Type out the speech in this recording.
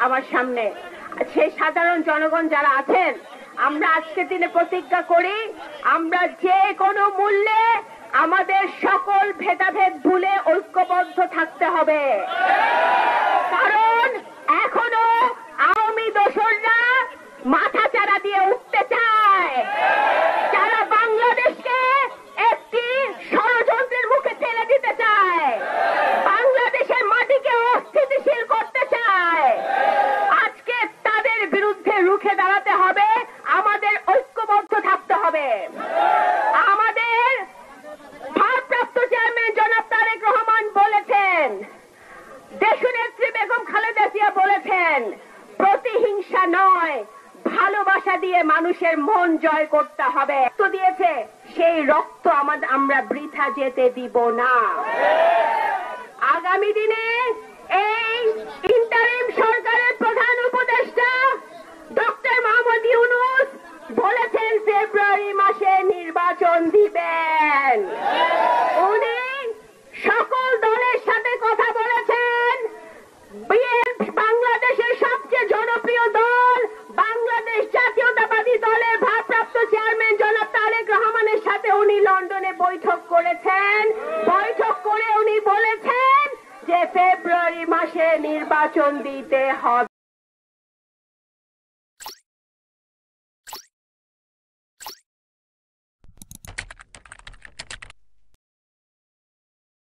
আমার সামনে সেই সাধারণ জনগণ যারা আছেন, আমরা আজকের দিনে প্রতিজ্ঞা করি, আমরা যে কোনো মূল্যে আমাদের সকল ভেদাভেদ ভুলে ঐক্যবদ্ধ থাকতে হবে। কারণ এখনো আওয়ামী দোসররা মাথা চারা দিয়ে উঠতে চায়, যারা বাংলাদেশকে একটি ষড়যন্ত্রের মুখে ঠেলে দিতে চায়, বাংলাদেশের মাটিকে অস্থিতিশীল করতে চায়। আজকে তাদের বিরুদ্ধে রুখে দাঁড়াতে হবে, আমাদের ঐক্যবদ্ধ থাকতে হবে। আমাদের ভারপ্রাপ্ত চেয়ারম্যান জনাব তারেক রহমান বলেছেন, দেশনেত্রী বেগম খালেদা জিয়া বলেছেন, প্রতিহিংসা নয় ভালোবাসা দিয়ে মানুষের মন জয় করতে হবে। রক্ত দিয়েছে, সেই রক্ত আমরা বৃথা যেতে দিব না। আগামী দিনে এই ইন্টারিম সরকারের প্রধান উপদেষ্টা ডক্টর মোহাম্মদ ইউনূস বলেছেন ফেব্রুয়ারি মাসে নির্বাচন দিবেন। উনি সকল দলের সাথে কথা বলেছেন। বাংলাদেশের সবচেয়ে জনপ্রিয় দল বাংলাদেশ জাতীয়তাবাদী দলের ভারপ্রাপ্ত চেয়ারম্যান জনাব তারেক রহমানের সাথে উনি লন্ডনে বৈঠক করেছেন। বৈঠক করে উনি বলেছেন যে ফেব্রুয়ারি মাসে নির্বাচন দিতে হবে।